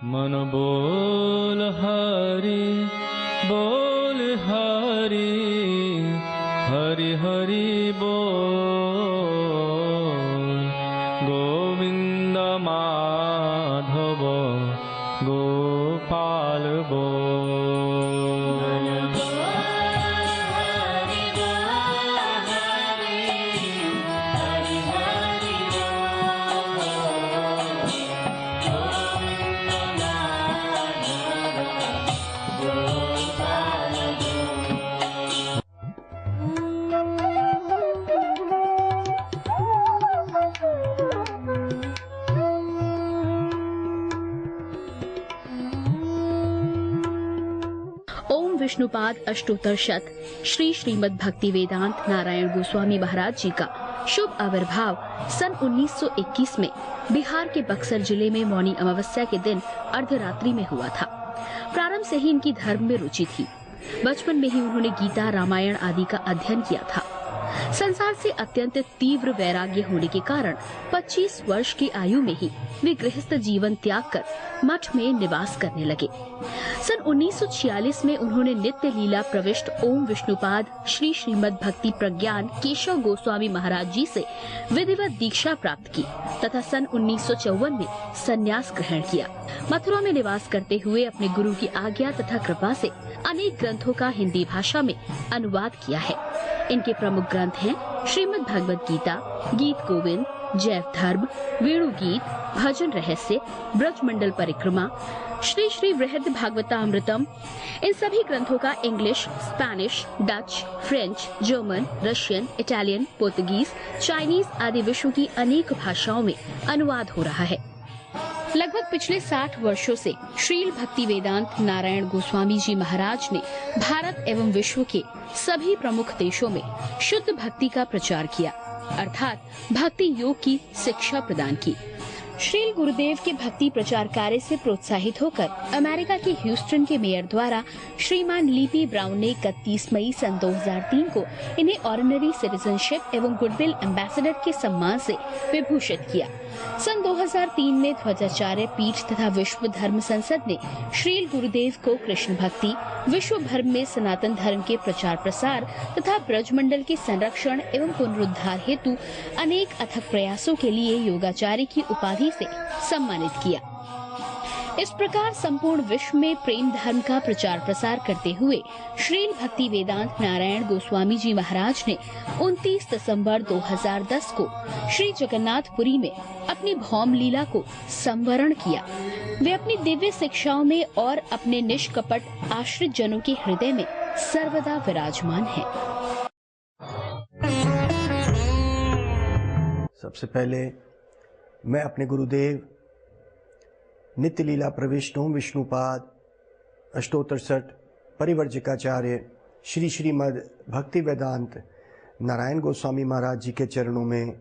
मन बोल हरि बोल हरि हरि हरि बोल गोविंद माधव गोपाल बोल। विष्णुपाद अष्टोत्तर शत श्री श्रीमद् भक्ति वेदांत नारायण गोस्वामी महाराज जी का शुभ आविर्भाव सन 1921 में बिहार के बक्सर जिले में मौनी अमावस्या के दिन अर्धरात्रि में हुआ था। प्रारंभ से ही इनकी धर्म में रुचि थी। बचपन में ही उन्होंने गीता रामायण आदि का अध्ययन किया था। संसार से अत्यंत तीव्र वैराग्य होने के कारण 25 वर्ष की आयु में ही वे गृहस्थ जीवन त्याग कर मठ में निवास करने लगे। सन 1946 में उन्होंने नित्य लीला प्रविष्ट ओम विष्णुपाद श्री श्रीमद् भक्ति प्रज्ञान केशव गोस्वामी महाराज जी से विधिवत दीक्षा प्राप्त की तथा सन 1954 में संन्यास ग्रहण किया। मथुरा में निवास करते हुए अपने गुरु की आज्ञा तथा कृपा से अनेक ग्रंथों का हिंदी भाषा में अनुवाद किया है। इनके प्रमुख ग्रंथ हैं श्रीमद् भगवद गीता, गीत गोविंद, जैव धर्म, वेणु गीत, भजन रहस्य, ब्रजमंडल परिक्रमा, श्री श्री वृहद भागवतामृतम। इन सभी ग्रंथों का English, Spanish, Dutch, French, German, Russian, Italian, Portuguese, Chinese आदि विश्व की अनेक भाषाओं में अनुवाद हो रहा है। लगभग पिछले 60 वर्षों से श्रील भक्ति वेदांत नारायण गोस्वामी जी महाराज ने भारत एवं विश्व के सभी प्रमुख देशों में शुद्ध भक्ति का प्रचार किया, अर्थात भक्ति योग की शिक्षा प्रदान की। श्रील गुरुदेव के भक्ति प्रचार कार्य से प्रोत्साहित होकर अमेरिका के ह्यूस्टन के मेयर द्वारा श्रीमान लीपी ब्राउन ने 31 मई सन 2003 को इन्हें ऑर्डिनरी सिटीजनशिप एवं गुडविल एम्बेसडर के सम्मान से विभूषित किया। सन 2003 में ध्वजाचार्य पीठ तथा विश्व धर्म संसद ने श्रील गुरुदेव को कृष्ण भक्ति, विश्व भर में सनातन धर्म के प्रचार प्रसार तथा ब्रजमंडल के संरक्षण एवं पुनरुद्धार हेतु अनेक अथक प्रयासों के लिए योगाचार्य की उपाधि से सम्मानित किया। इस प्रकार संपूर्ण विश्व में प्रेम धर्म का प्रचार प्रसार करते हुए श्रील भक्ति वेदांत नारायण गोस्वामी जी महाराज ने 29 दिसंबर 2010 को श्री जगन्नाथपुरी में अपनी भौम लीला को संवरण किया। वे अपनी दिव्य शिक्षाओं में और अपने निष्कपट आश्रित जनों के हृदय में सर्वदा विराजमान हैं। सबसे पहले मैं अपने गुरुदेव नित्य लीला प्रविष्ट ओम विष्णुपाद अष्टोत्तर शत परिवर्जिकाचार्य श्री श्रीमद् भक्ति वेदांत नारायण गोस्वामी महाराज जी के चरणों में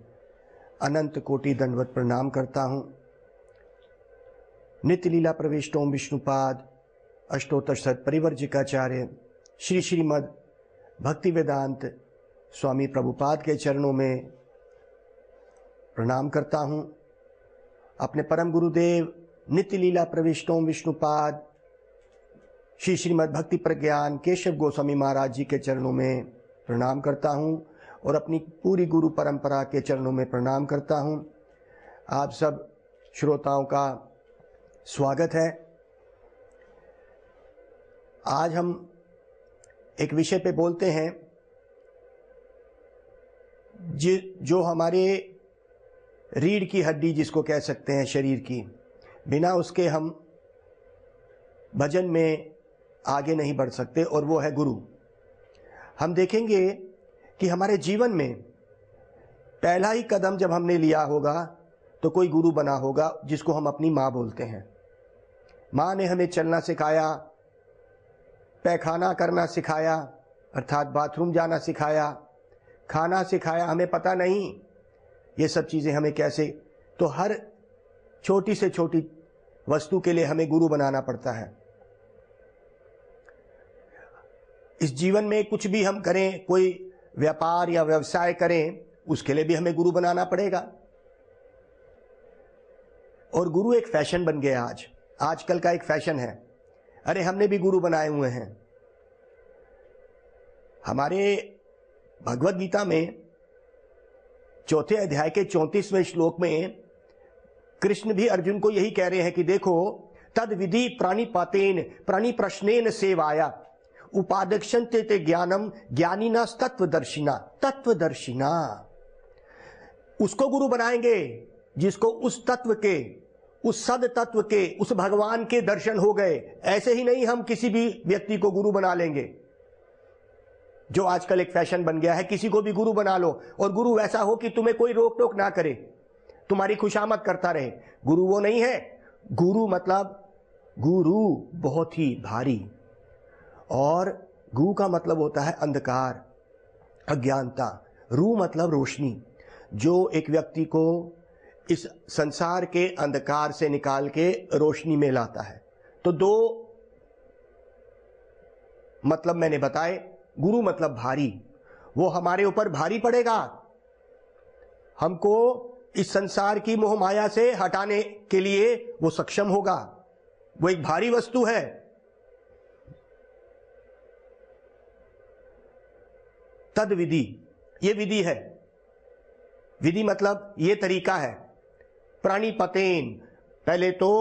अनंत कोटि दंडवत प्रणाम करता हूँ। नित्य लीला प्रविष्ट ओम विष्णुपाद अष्टोत्तर शत परिवर्जिकाचार्य श्री श्रीमद् भक्ति वेदांत स्वामी प्रभुपाद के चरणों में प्रणाम करता हूँ। अपने परम गुरुदेव नित्य लीला प्रविष्ट ओम विष्णुपाद श्री श्रीमद् भक्ति प्रज्ञान केशव गोस्वामी महाराज जी के चरणों में प्रणाम करता हूँ और अपनी पूरी गुरु परंपरा के चरणों में प्रणाम करता हूँ। आप सब श्रोताओं का स्वागत है। आज हम एक विषय पे बोलते हैं जो हमारे रीढ़ की हड्डी जिसको कह सकते हैं शरीर की, बिना उसके हम भजन में आगे नहीं बढ़ सकते, और वो है गुरु। हम देखेंगे कि हमारे जीवन में पहला ही कदम जब हमने लिया होगा तो कोई गुरु बना होगा जिसको हम अपनी माँ बोलते हैं। माँ ने हमें चलना सिखाया, पैखाना करना सिखाया अर्थात बाथरूम जाना सिखाया, खाना सिखाया। हमें पता नहीं ये सब चीज़ें हमें कैसे, तो हर छोटी से छोटी वस्तु के लिए हमें गुरु बनाना पड़ता है। इस जीवन में कुछ भी हम करें, कोई व्यापार या व्यवसाय करें, उसके लिए भी हमें गुरु बनाना पड़ेगा। और गुरु एक फैशन बन गया आज। आजकल का एक फैशन है, अरे हमने भी गुरु बनाए हुए हैं। हमारे भगवत गीता में 4 अध्याय के 34वें श्लोक में कृष्ण भी अर्जुन को यही कह रहे हैं कि देखो, तद विधि प्राणिपातेन प्राणी प्रश्नेन सेवाया उपादक्षन्ते ते ज्ञानम ज्ञानिना तत्वदर्शिना। उसको गुरु बनाएंगे जिसको उस तत्व के, उस सद तत्व के, उस भगवान के दर्शन हो गए। ऐसे ही नहीं हम किसी भी व्यक्ति को गुरु बना लेंगे, जो आजकल एक फैशन बन गया है। किसी को भी गुरु बना लो और गुरु वैसा हो कि तुम्हें कोई रोक टोक ना करे, तुम्हारी खुशामद करता रहे। गुरु वो नहीं है। गुरु मतलब गुरु बहुत ही भारी, और गु का मतलब होता है अंधकार, अज्ञानता। रू मतलब रोशनी, जो एक व्यक्ति को इस संसार के अंधकार से निकाल के रोशनी में लाता है। तो 2 मतलब मैंने बताए। गुरु मतलब भारी, वो हमारे ऊपर भारी पड़ेगा, हमको इस संसार की मोह माया से हटाने के लिए वो सक्षम होगा। वो एक भारी वस्तु है। तद विधि, ये विधि है। विधि मतलब ये तरीका है। प्राणिपतेन, पहले तो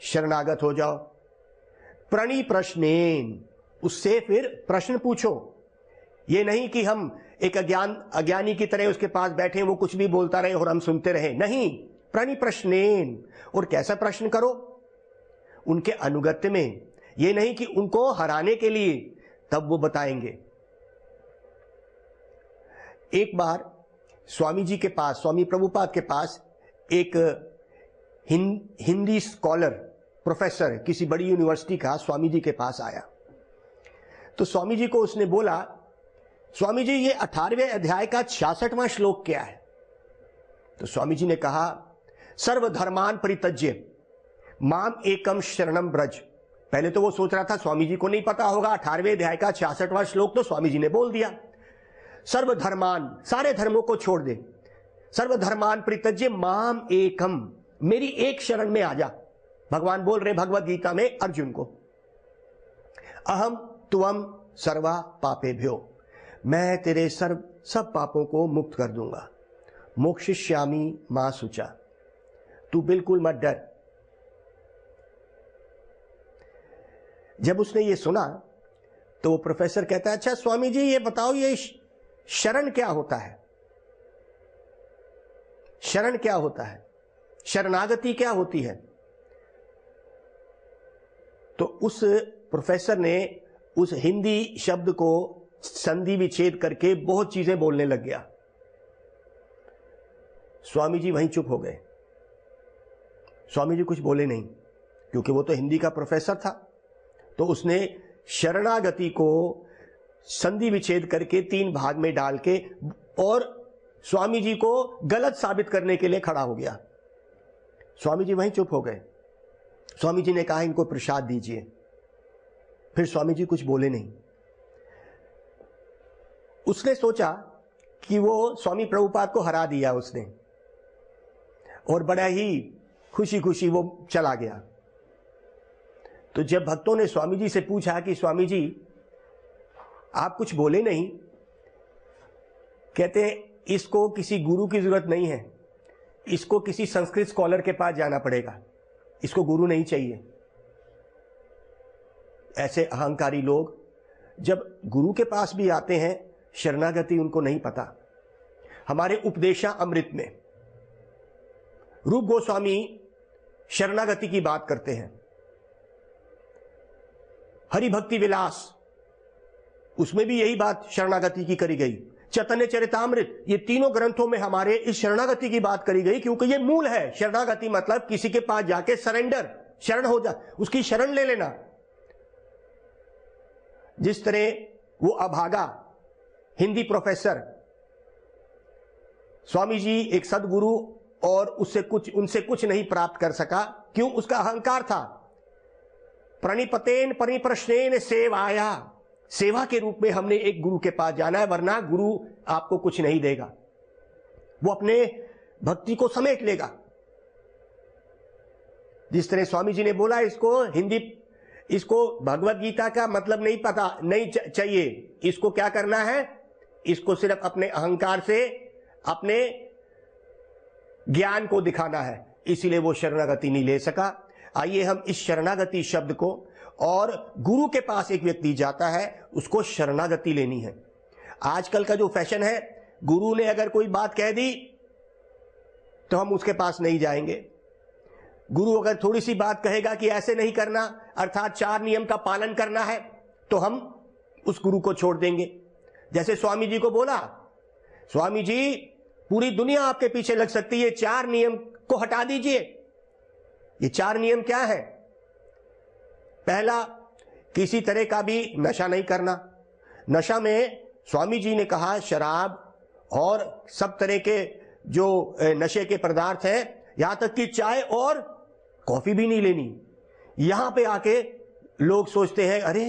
शरणागत हो जाओ। प्रणि प्रश्नेन, उससे फिर प्रश्न पूछो। ये नहीं कि हम एक अज्ञानी की तरह उसके पास बैठे, वो कुछ भी बोलता रहे और हम सुनते रहे। नहीं, प्रणि प्रश्नेन। और कैसा प्रश्न करो? उनके अनुगत्य में। ये नहीं कि उनको हराने के लिए, तब वो बताएंगे। एक बार स्वामी जी के पास, स्वामी प्रभुपाद के पास एक हिंदी स्कॉलर, प्रोफेसर किसी बड़ी यूनिवर्सिटी का स्वामी जी के पास आया। तो स्वामी जी को उसने बोला, स्वामी जी ये 18वें अध्याय का 66वां श्लोक क्या है? तो स्वामी जी ने कहा, सर्वधर्मान परित्यज्य माम एकम शरणम ब्रज। पहले तो वो सोच रहा था स्वामी जी को नहीं पता होगा, 18वें अध्याय का 66वां श्लोक तो स्वामी जी ने बोल दिया। सर्वधर्मान, सारे धर्मों को छोड़ दे। सर्वधर्मान परित्यज्य माम एकम, मेरी एक शरण में आ जा। भगवान बोल रहे भगवत गीता में अर्जुन को, अहम त्वम सर्वा पापेभ्यो, मैं तेरे सब पापों को मुक्त कर दूंगा। मोक्षयिष्यामि मा शुचा, तू बिल्कुल मत डर। जब उसने ये सुना तो वो प्रोफेसर कहता है, अच्छा स्वामी जी ये बताओ, ये शरण क्या होता है? शरण क्या होता है? शरणागति क्या होती है? तो उस प्रोफेसर ने उस हिंदी शब्द को संधि विच्छेद करके बहुत चीजें बोलने लग गया। स्वामी जी वहीं चुप हो गए। स्वामी जी कुछ बोले नहीं, क्योंकि वो तो हिंदी का प्रोफेसर था। तो उसने शरणागति को संधि विच्छेद करके 3 भाग में डाल के और स्वामी जी को गलत साबित करने के लिए खड़ा हो गया। स्वामी जी वहीं चुप हो गए। स्वामी जी ने कहा, इनको प्रसाद दीजिए। फिर स्वामी जी कुछ बोले नहीं। उसने सोचा कि वो स्वामी प्रभुपाद को हरा दिया उसने, और बड़ा ही खुशी खुशी वो चला गया। तो जब भक्तों ने स्वामी जी से पूछा कि स्वामी जी आप कुछ बोले नहीं, कहते इसको किसी गुरु की जरूरत नहीं है, इसको किसी संस्कृत स्कॉलर के पास जाना पड़ेगा, इसको गुरु नहीं चाहिए। ऐसे अहंकारी लोग जब गुरु के पास भी आते हैं, शरणागति उनको नहीं पता। हमारे उपदेशा अमृत में रूप गोस्वामी शरणागति की बात करते हैं। हरि भक्ति विलास, उसमें भी यही बात शरणागति की करी गई। चैतन्य चरितामृत, ये तीनों ग्रंथों में हमारे इस शरणागति की बात करी गई, क्योंकि ये मूल है। शरणागति मतलब किसी के पास जाके सरेंडर, शरण हो जा, उसकी शरण ले लेना। जिस तरह वो अभागा हिंदी प्रोफेसर, स्वामी जी एक सदगुरु और उनसे कुछ नहीं प्राप्त कर सका। क्यों? उसका अहंकार था। प्रणिपतेन परिप्रश्नेन सेवाया, सेवा के रूप में हमने एक गुरु के पास जाना है, वरना गुरु आपको कुछ नहीं देगा, वो अपने भक्ति को समेट लेगा। जिस तरह स्वामी जी ने बोला, इसको भगवत गीता का मतलब नहीं पता नहीं चाहिए, इसको क्या करना है, इसको सिर्फ अपने अहंकार से अपने ज्ञान को दिखाना है, इसीलिए वो शरणागति नहीं ले सका। आइए हम इस शरणागति शब्द को, और गुरु के पास एक व्यक्ति जाता है, उसको शरणागति लेनी है। आजकल का जो फैशन है, गुरु ने अगर कोई बात कह दी तो हम उसके पास नहीं जाएंगे। गुरु अगर थोड़ी सी बात कहेगा कि ऐसे नहीं करना, अर्थात 4 नियम का पालन करना है, तो हम उस गुरु को छोड़ देंगे। जैसे स्वामी जी को बोला, स्वामी जी पूरी दुनिया आपके पीछे लग सकती है, 4 नियम को हटा दीजिए। ये 4 नियम क्या है? पहला, किसी तरह का भी नशा नहीं करना। नशा में स्वामी जी ने कहा शराब और सब तरह के जो नशे के पदार्थ हैं, यहां तक कि चाय और कॉफी भी नहीं लेनी। यहां पे आके लोग सोचते हैं अरे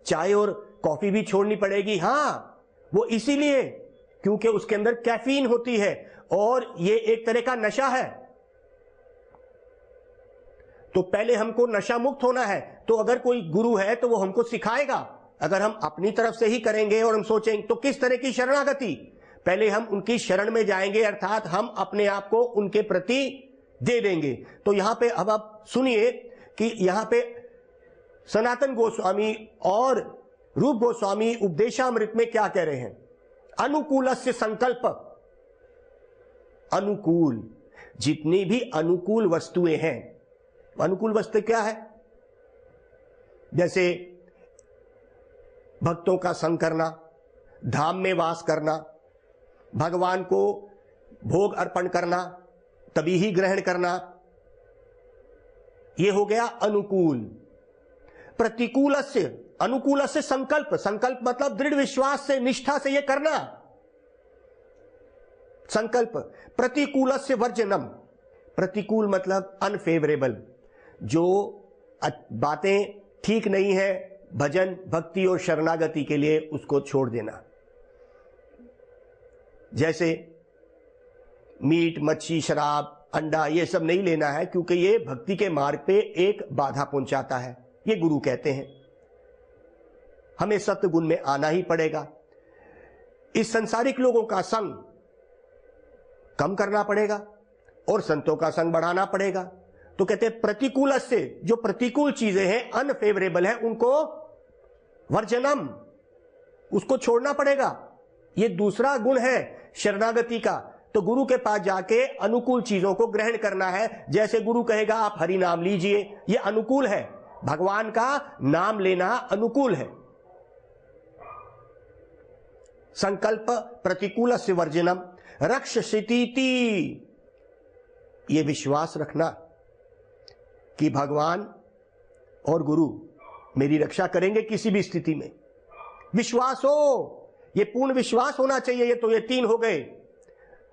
चाय और कॉफी भी छोड़नी पड़ेगी। हां, वो इसीलिए क्योंकि उसके अंदर कैफीन होती है और ये एक तरह का नशा है। तो पहले हमको नशा मुक्त होना है। तो अगर कोई गुरु है तो वो हमको सिखाएगा। अगर हम अपनी तरफ से ही करेंगे और हम सोचेंगे तो किस तरह की शरणागति? पहले हम उनकी शरण में जाएंगे, अर्थात हम अपने आप को उनके प्रति दे देंगे। तो यहां पे अब आप सुनिए कि यहां पे सनातन गोस्वामी और रूप गोस्वामी उपदेशामृत में क्या कह रहे हैं? अनुकूलस्य संकल्प। अनुकूल, जितनी भी अनुकूल वस्तुएं हैं, अनुकूल वस्तु क्या है? जैसे भक्तों का संग करना, धाम में वास करना, भगवान को भोग अर्पण करना, तभी ही ग्रहण करना, यह हो गया अनुकूल। प्रतिकूलस्य, अनुकूलस्य संकल्प। संकल्प मतलब दृढ़ विश्वास से, निष्ठा से यह करना, संकल्प। प्रतिकूलस्य वर्जनम। प्रतिकूल मतलब अनफेवरेबल, जो बातें ठीक नहीं है भजन, भक्ति और शरणागति के लिए, उसको छोड़ देना। जैसे मीट, मच्छी, शराब, अंडा, ये सब नहीं लेना है, क्योंकि ये भक्ति के मार्ग पे एक बाधा पहुंचाता है, ये गुरु कहते हैं। हमें सत्य गुण में आना ही पड़ेगा। इस संसारिक लोगों का संग कम करना पड़ेगा और संतों का संग बढ़ाना पड़ेगा। तो कहते हैं प्रतिकूल से, जो प्रतिकूल चीजें हैं, अनफेवरेबल है, उनको वर्जनम, उसको छोड़ना पड़ेगा। ये दूसरा गुण है शरणागति का। तो गुरु के पास जाके अनुकूल चीजों को ग्रहण करना है। जैसे गुरु कहेगा आप हरि नाम लीजिए, ये अनुकूल है, भगवान का नाम लेना अनुकूल है। संकल्प प्रतिकूल से वर्जनम। रक्षसितीति, ये विश्वास रखना कि भगवान और गुरु मेरी रक्षा करेंगे किसी भी स्थिति में। विश्वास हो, ये पूर्ण विश्वास होना चाहिए। ये तो ये 3 हो गए,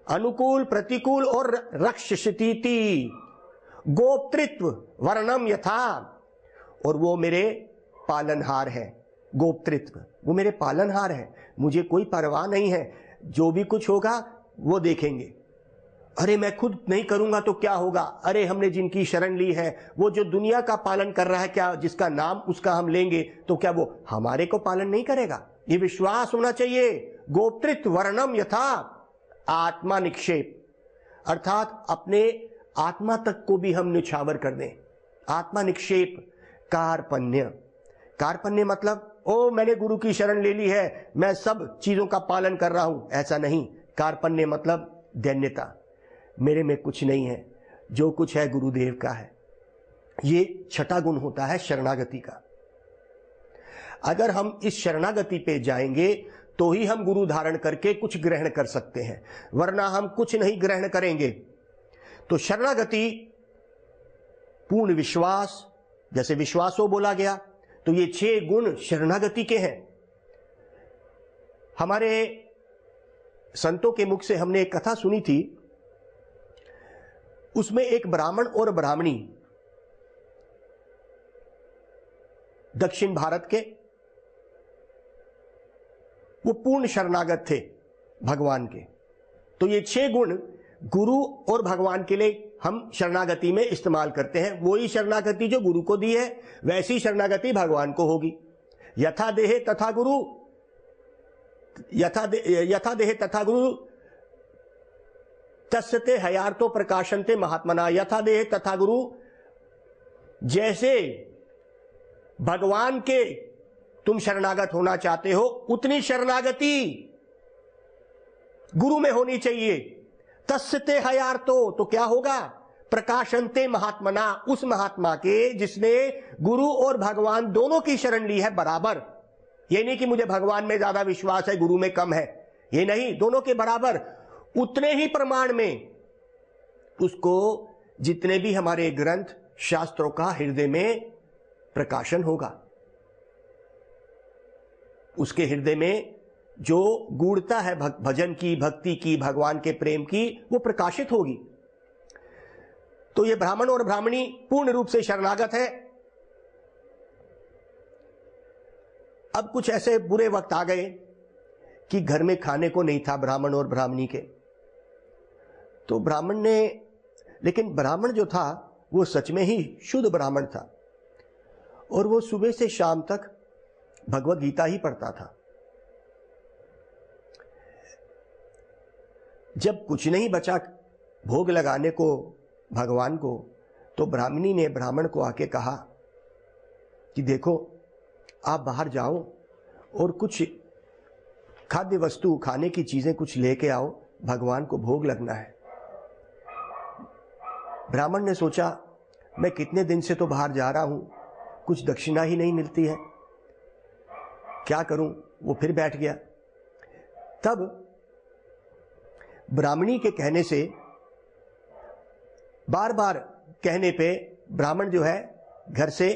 अनुकूल, प्रतिकूल और रक्षसितीति। गोप्तृत्व वर्णम यथा, और वो मेरे पालनहार है। गोप्तृत्व, वो मेरे पालनहार है, मुझे कोई परवाह नहीं है, जो भी कुछ होगा वो देखेंगे। अरे मैं खुद नहीं करूंगा तो क्या होगा? अरे हमने जिनकी शरण ली है, वो जो दुनिया का पालन कर रहा है, क्या जिसका नाम उसका हम लेंगे तो क्या वो हमारे को पालन नहीं करेगा? ये विश्वास होना चाहिए। गोप्तृत्व वर्णम यथा आत्मा निक्षेप, अर्थात अपने आत्मा तक को भी हम निछावर कर दें। आत्मा निक्षेप। कार्पण्य, कार्पण्य मतलब ओ मैंने गुरु की शरण ले ली है, मैं सब चीजों का पालन कर रहा हूं, ऐसा नहीं। कार्पण्य मतलब दैन्यता, मेरे में कुछ नहीं है, जो कुछ है गुरुदेव का है। ये छठा गुण होता है शरणागति का। अगर हम इस शरणागति पे जाएंगे तो ही हम गुरु धारण करके कुछ ग्रहण कर सकते हैं, वरना हम कुछ नहीं ग्रहण करेंगे। तो शरणागति, पूर्ण विश्वास, जैसे विश्वासो बोला गया, तो ये 6 गुण शरणागति के हैं। हमारे संतों के मुख से हमने एक कथा सुनी थी, उसमें एक ब्राह्मण और ब्राह्मणी दक्षिण भारत के, वो पूर्ण शरणागत थे भगवान के। तो ये 6 गुण गुरु और भगवान के लिए हम शरणागति में इस्तेमाल करते हैं। वही शरणागति जो गुरु को दी है वैसी शरणागति भगवान को होगी। यथा देहे तथा गुरु, यथा देहे तथा गुरु तस्ते हयार्तो प्रकाशनते महात्मना। यथा देहे तथा गुरु, जैसे भगवान के तुम शरणागत होना चाहते हो उतनी शरणागति गुरु में होनी चाहिए। तस्ते हयार्तो, तो क्या होगा? प्रकाशनते महात्मना, उस महात्मा के जिसने गुरु और भगवान दोनों की शरण ली है बराबर। ये नहीं कि मुझे भगवान में ज्यादा विश्वास है गुरु में कम है, ये नहीं, दोनों के बराबर उतने ही प्रमाण में उसको जितने भी हमारे ग्रंथ शास्त्रों का हृदय में प्रकाशन होगा। उसके हृदय में जो गूढ़ता है भजन की, भक्ति की, भगवान के प्रेम की, वो प्रकाशित होगी। तो ये ब्राह्मण और ब्राह्मणी पूर्ण रूप से शरणागत है। अब कुछ ऐसे बुरे वक्त आ गए कि घर में खाने को नहीं था ब्राह्मण और ब्राह्मणी के। तो ब्राह्मण ने, लेकिन ब्राह्मण जो था वो सच में ही शुद्ध ब्राह्मण था और वो सुबह से शाम तक भगवत गीता ही पढ़ता था। जब कुछ नहीं बचा भोग लगाने को भगवान को, तो ब्राह्मणी ने ब्राह्मण को आके कहा कि देखो आप बाहर जाओ और कुछ खाद्य वस्तु, खाने की चीजें कुछ लेके आओ, भगवान को भोग लगना है। ब्राह्मण ने सोचा मैं कितने दिन से तो बाहर जा रहा हूं, कुछ दक्षिणा ही नहीं मिलती है, क्या करूं? वो फिर बैठ गया। तब ब्राह्मणी के कहने से, बार बार कहने पे ब्राह्मण जो है घर से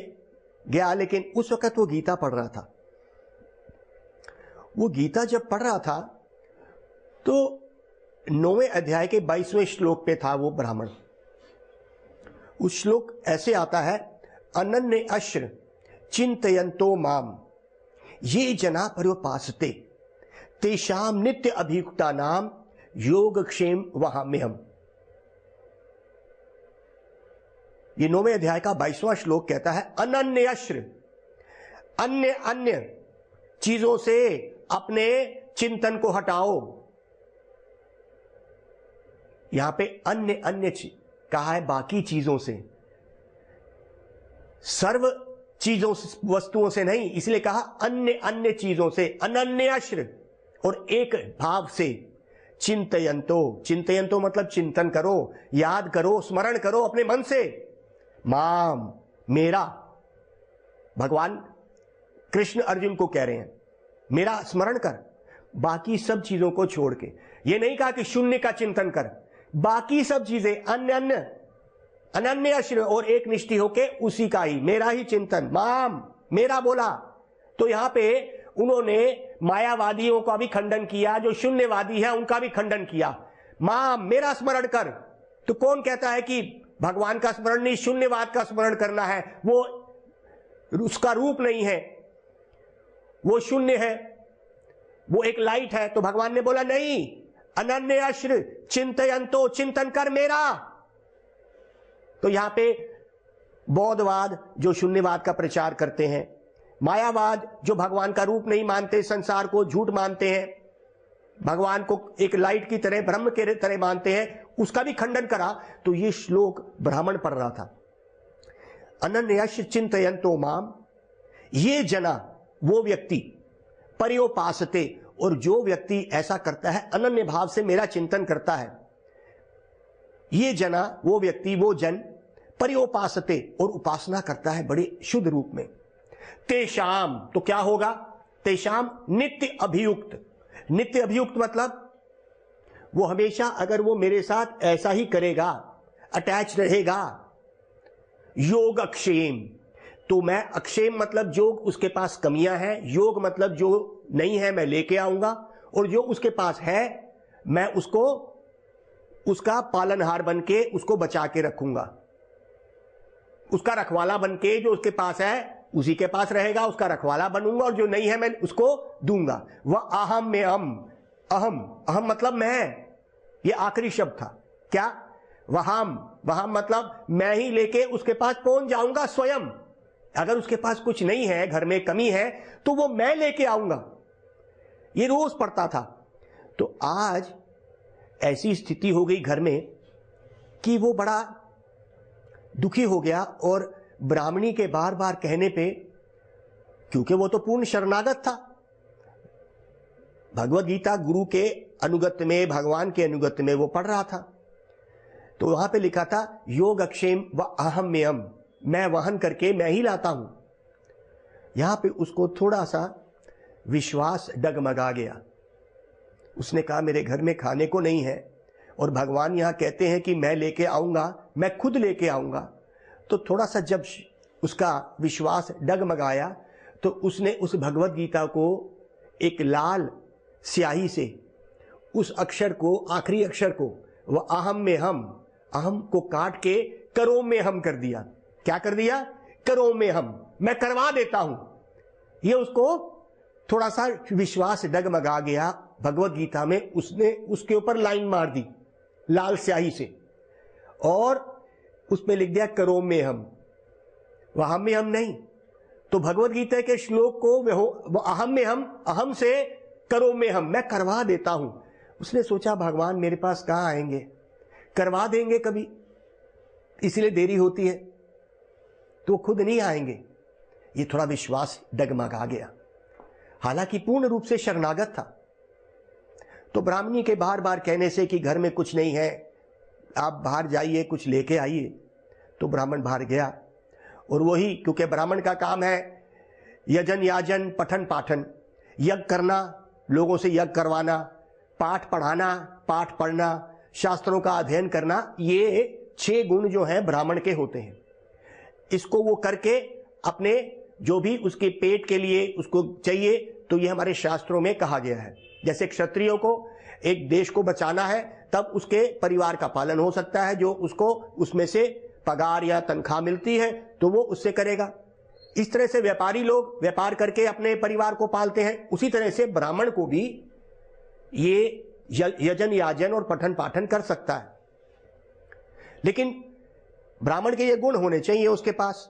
गया, लेकिन उस वक्त वो गीता पढ़ रहा था। वो गीता जब पढ़ रहा था तो 9वें अध्याय के 22वें श्लोक पे था वो ब्राह्मण। उस श्लोक ऐसे आता है, अनन्य अश्र चिंतयन्तो माम ये जना पर्योपासते तेषाम नित्य अभियुक्ता नाम योगक्षेम वहाम्यहम्। ये 9वें अध्याय का 22वां श्लोक कहता है, अनन्य अश्र, अन्य अन्य चीजों से अपने चिंतन को हटाओ। यहां पे अन्य अन्य कहा है, बाकी चीजों से, सर्व चीजों से, वस्तुओं से नहीं, इसलिए कहा अन्य अन्य चीजों से, अनन्य अश्र, और एक भाव से। चिंतयन्तो, चिंतयन्तो मतलब चिंतन करो, याद करो, स्मरण करो अपने मन से। माम, मेरा, भगवान कृष्ण अर्जुन को कह रहे हैं मेरा स्मरण कर, बाकी सब चीजों को छोड़ के। ये नहीं कहा कि शून्य का चिंतन कर, बाकी सब चीजें अन्य अन्य, अनन्य अश्र, और एक निष्ठि होके उसी का ही, मेरा ही चिंतन। माम, मेरा बोला। तो यहां पे उन्होंने मायावादियों का भी खंडन किया, जो शून्यवादी है उनका भी खंडन किया। माम, मेरा स्मरण कर। तो कौन कहता है कि भगवान का स्मरण नहीं, शून्यवाद का स्मरण करना है? वो उसका रूप नहीं है, वो शून्य है, वो एक लाइट है। तो भगवान ने बोला नहीं, अनन्य अश्र चिंतयन्तो, चिंतन कर मेरा। तो यहां पे बौद्धवाद जो शून्यवाद का प्रचार करते हैं, मायावाद जो भगवान का रूप नहीं मानते, संसार को झूठ मानते हैं, भगवान को एक लाइट की तरह, ब्रह्म के तरह मानते हैं, उसका भी खंडन करा। तो ये श्लोक ब्राह्मण पढ़ रहा था। अनन्यश्च चिंतयन्तो माम, ये जना, वो व्यक्ति, पर्योपासते, और जो व्यक्ति ऐसा करता है, अनन्य भाव से मेरा चिंतन करता है, ये जना, वो व्यक्ति, वो जन, पर्योपासते, और उपासना करता है बड़े शुद्ध रूप में। तेषाम, तो क्या होगा? तेषाम नित्य अभियुक्त। नित्य अभियुक्त मतलब वो हमेशा, अगर वो मेरे साथ ऐसा ही करेगा, अटैच रहेगा। योग अक्षेम, तो मैं, अक्षेम मतलब जो उसके पास कमियां हैं, योग मतलब जो नहीं है मैं लेके आऊंगा, और जो उसके पास है मैं उसको, उसका पालनहार बन के उसको बचा के रखूंगा, उसका रखवाला बन के, जो उसके पास है उसी के पास रहेगा, उसका रखवाला बनूंगा, और जो नहीं है मैं उसको दूंगा। वह अहम में अहम, अहम, अहम मतलब मैं। ये आखिरी शब्द था क्या? वहाम, वहाम मतलब मैं ही लेके उसके पास पहुंच जाऊंगा स्वयं। अगर उसके पास कुछ नहीं है, घर में कमी है, तो वो मैं लेके आऊंगा। ये रोज पढ़ता था। तो आज ऐसी स्थिति हो गई घर में कि वो बड़ा दुखी हो गया, और ब्राह्मणी के बार बार कहने पे, क्योंकि वो तो पूर्ण शरणागत था, भगवत गीता गुरु के अनुगत में, भगवान के अनुगत में वो पढ़ रहा था, तो वहां पे लिखा था योगक्षेम व अहम्यम, मैं वहन करके मैं ही लाता हूं। यहां पे उसको थोड़ा सा विश्वास डगमगा गया। उसने कहा मेरे घर में खाने को नहीं है, और भगवान यहां कहते हैं कि मैं लेके आऊंगा, मैं खुद लेके आऊंगा। तो थोड़ा सा जब उसका विश्वास डगमगाया, तो उसने उस भगवत गीता को एक लाल स्याही से उस अक्षर को, आखिरी अक्षर को, वह अहम में हम, अहम को काट के करो में हम कर दिया। क्या कर दिया? करो में हम, मैं करवा देता हूं। ये उसको थोड़ा सा विश्वास डगमगा गया। भगवत गीता में उसने उसके ऊपर लाइन मार दी लाल स्याही से, और उसमें लिख दिया करो में हम, वहां में हम नहीं। तो भगवत गीता के श्लोक को वो अहम में हम, अहम से करो में हम, मैं करवा देता हूं। उसने सोचा भगवान मेरे पास कहां आएंगे, करवा देंगे कभी, इसलिए देरी होती है, तो खुद नहीं आएंगे। ये थोड़ा विश्वास डगमगा गया, हालांकि पूर्ण रूप से शरणागत था। तो ब्राह्मणी के बार बार कहने से कि घर में कुछ नहीं है, आप बाहर जाइए, कुछ लेके आइए, तो ब्राह्मण बाहर गया। और वही, क्योंकि ब्राह्मण का काम है यजन याजन पठन पाठन, यज्ञ करना, लोगों से यज्ञ करवाना, पाठ पढ़ाना, पाठ पढ़ना, शास्त्रों का अध्ययन करना, ये 6 गुण जो हैं ब्राह्मण के होते हैं। इसको वो करके अपने जो भी उसके पेट के लिए उसको चाहिए, तो ये हमारे शास्त्रों में कहा गया है। जैसे क्षत्रियों को एक देश को बचाना है, तब उसके परिवार का पालन हो सकता है, जो उसको उसमें से पगार या तनख्वाह मिलती है तो वो उससे करेगा। इस तरह से व्यापारी लोग व्यापार करके अपने परिवार को पालते हैं। उसी तरह से ब्राह्मण को भी ये यजन याजन और पठन पाठन कर सकता है, लेकिन ब्राह्मण के ये गुण होने चाहिए उसके पास,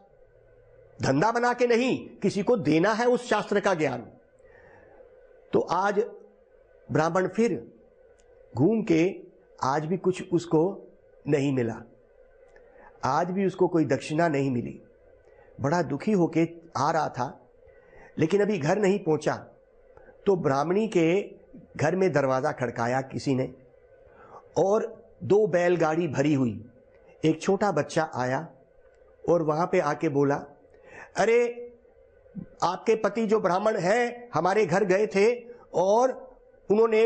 धंधा बना के नहीं, किसी को देना है उस शास्त्र का ज्ञान। तो आज ब्राह्मण फिर घूम के, आज भी कुछ उसको नहीं मिला, आज भी उसको कोई दक्षिणा नहीं मिली। बड़ा दुखी होके आ रहा था, लेकिन अभी घर नहीं पहुंचा। तो ब्राह्मणी के घर में दरवाजा खड़काया किसी ने, और 2 बैलगाड़ी भरी हुई एक छोटा बच्चा आया और वहां पे आके बोला, अरे आपके पति जो ब्राह्मण है हमारे घर गए थे, और उन्होंने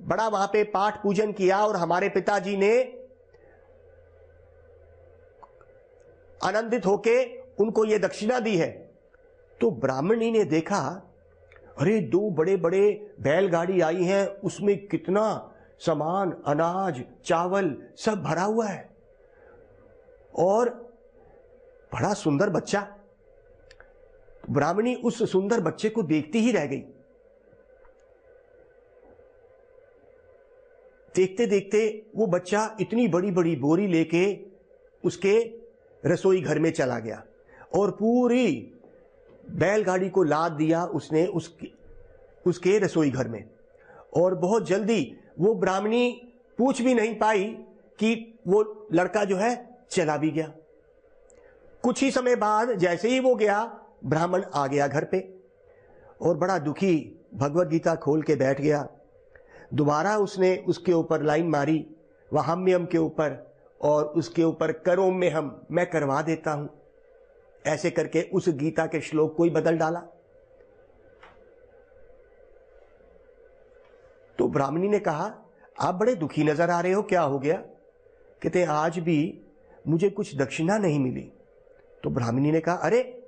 बड़ा वहां पे पाठ पूजन किया, और हमारे पिताजी ने आनंदित होके उनको ये दक्षिणा दी है। तो ब्राह्मणी ने देखा, अरे 2 बड़े बड़े बैलगाड़ी आई हैं, उसमें कितना सामान, अनाज, चावल सब भरा हुआ है, और बड़ा सुंदर बच्चा। ब्राह्मणी उस सुंदर बच्चे को देखती ही रह गई। देखते देखते वो बच्चा इतनी बड़ी बड़ी बोरी लेके उसके रसोई घर में चला गया, और पूरी बैलगाड़ी को लाद दिया उसने उसके रसोई घर में। और बहुत जल्दी वो ब्राह्मणी पूछ भी नहीं पाई कि वो लड़का जो है चला भी गया। कुछ ही समय बाद जैसे ही वो गया, ब्राह्मण आ गया घर पे, और बड़ा दुखी भगवत गीता खोल के बैठ गया। दोबारा उसने उसके ऊपर लाइन मारी, वहाम्यम के ऊपर, और उसके ऊपर करो में हम, मैं करवा देता हूं। ऐसे करके उस गीता के श्लोक को ही बदल डाला। तो ब्राह्मणी ने कहा, आप बड़े दुखी नजर आ रहे हो, क्या हो गया? कहते आज भी मुझे कुछ दक्षिणा नहीं मिली। तो ब्राह्मणी ने कहा, अरे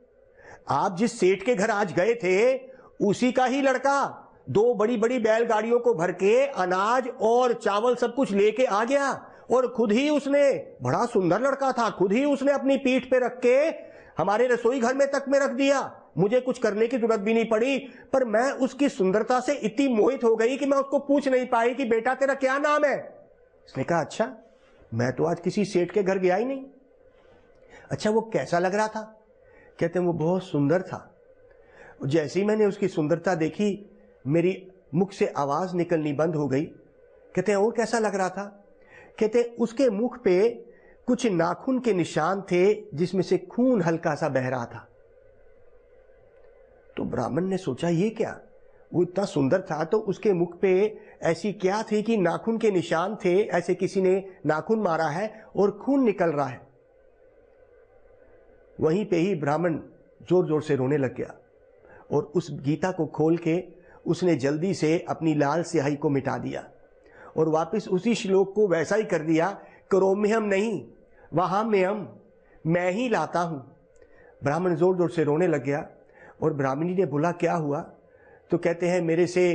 आप जिस सेठ के घर आज गए थे, उसी का ही लड़का 2 बड़ी बड़ी बैलगाड़ियों को भर के अनाज और चावल सब कुछ लेके आ गया, और खुद ही उसने, बड़ा सुंदर लड़का था, खुद ही उसने अपनी पीठ पे रख के हमारे रसोई घर में तक में रख दिया। मुझे कुछ करने की जरूरत भी नहीं पड़ी, पर मैं उसकी सुंदरता से इतनी मोहित हो गई कि मैं उसको पूछ नहीं पाई कि बेटा तेरा क्या नाम है। उसने कहा, अच्छा मैं तो आज किसी सेठ के घर गया ही नहीं। अच्छा, वो कैसा लग रहा था? कहते हैं वो बहुत सुंदर था। जैसे ही मैंने उसकी सुंदरता देखी, मेरी मुख से आवाज निकलनी बंद हो गई। कहते हैं और कैसा लग रहा था? कहते हैं उसके मुख पे कुछ नाखून के निशान थे जिसमें से खून हल्का सा बह रहा था। तो ब्राह्मण ने सोचा ये क्या, वो इतना सुंदर था तो उसके मुख पे ऐसी क्या थी कि नाखून के निशान थे, ऐसे किसी ने नाखून मारा है और खून निकल रहा है। वहीं पे ही ब्राह्मण जोर जोर से रोने लग गया और उस गीता को खोल के उसने जल्दी से अपनी लाल स्याही को मिटा दिया और वापस उसी श्लोक को वैसा ही कर दिया, करोम्यहम नहीं वहां मेयम, मैं ही लाता हूं। ब्राह्मण जोर जोर से रोने लग गया और ब्राह्मणी ने बोला क्या हुआ? तो कहते हैं मेरे से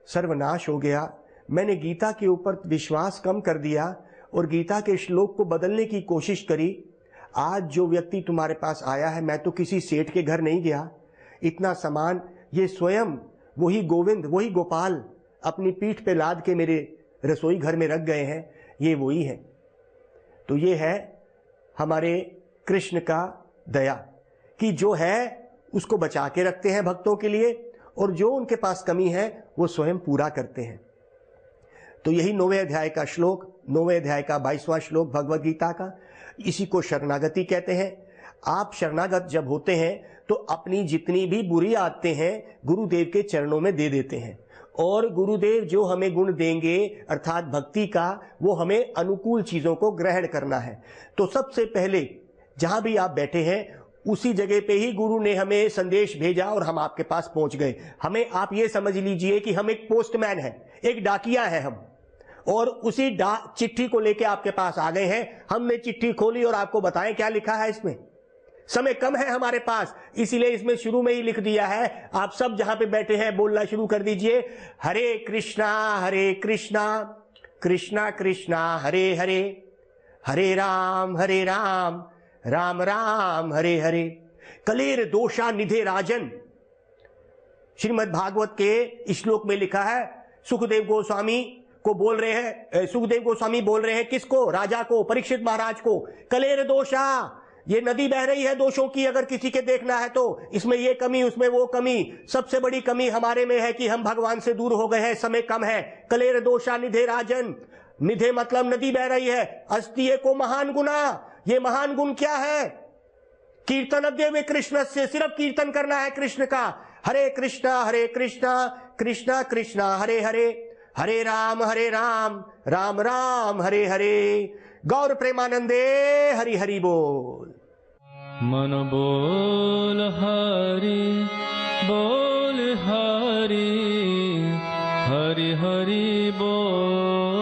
सर्वनाश हो गया, मैंने गीता के ऊपर विश्वास कम कर दिया और गीता के श्लोक को बदलने की कोशिश करी। आज जो व्यक्ति तुम्हारे पास आया है, मैं तो किसी सेठ के घर नहीं गया, इतना सामान ये स्वयं वही गोविंद, वही गोपाल अपनी पीठ पे लाद के मेरे रसोई घर में रख गए हैं, ये वही है। तो ये है हमारे कृष्ण का दया कि जो है उसको बचा के रखते हैं भक्तों के लिए और जो उनके पास कमी है वो स्वयं पूरा करते हैं। तो यही 9वें अध्याय का श्लोक, 9वें अध्याय का 22वां श्लोक भगवद गीता का, इसी को शरणागति कहते हैं। आप शरणागत जब होते हैं तो अपनी जितनी भी बुरी आदतें हैं गुरुदेव के चरणों में दे देते हैं और गुरुदेव जो हमें गुण देंगे अर्थात भक्ति का, वो हमें अनुकूल चीजों को ग्रहण करना है। तो सबसे पहले जहां भी आप बैठे हैं उसी जगह पे ही गुरु ने हमें संदेश भेजा और हम आपके पास पहुंच गए। हमें आप ये समझ लीजिए कि हम एक पोस्टमैन है, एक डाकिया है हम, और उसी चिट्ठी को लेके आपके पास आ गए हैं। हमने चिट्ठी खोली और आपको बताएं क्या लिखा है इसमें। समय कम है हमारे पास, इसीलिए इसमें शुरू में ही लिख दिया है। आप सब जहां पे बैठे हैं बोलना शुरू कर दीजिए, हरे कृष्णा कृष्णा कृष्णा हरे हरे, हरे राम राम राम हरे हरे। कलेर दोषा निधे राजन, श्रीमद् भागवत के श्लोक में लिखा है। सुखदेव गोस्वामी को बोल रहे हैं, सुखदेव गोस्वामी बोल रहे हैं किसको? राजा को, परीक्षित महाराज को। कलेर दोषा, ये नदी बह रही है दोषों की, अगर किसी के देखना है तो इसमें ये कमी उसमें वो कमी। सबसे बड़ी कमी हमारे में है कि हम भगवान से दूर हो गए हैं, समय कम है। कलेर दोषा निधे राजन, निधे मतलब नदी बह रही है। अस्तिये को महान गुना, ये महान गुण क्या है? कीर्तन अद्य कृष्ण से, सिर्फ कीर्तन करना है कृष्ण का। हरे कृष्णा कृष्णा कृष्णा हरे हरे, हरे राम राम राम हरे हरे। गौर प्रेमानंदे हरि हरि बोल। मन बोल हरि हरि हरि बोल।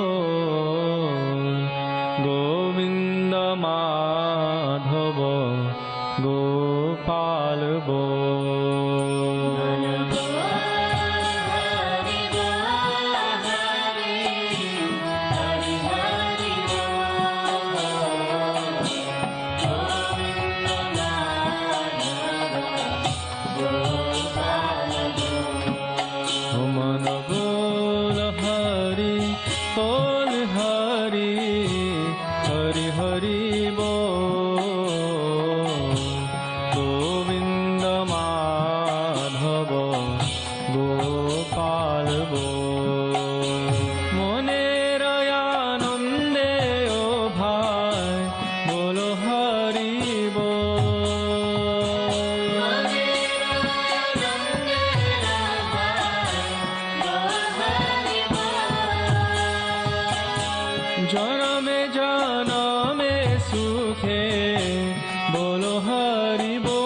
गोविंद माधव गोपाल बोल। जनमे सुखे बोलो हरि बोल।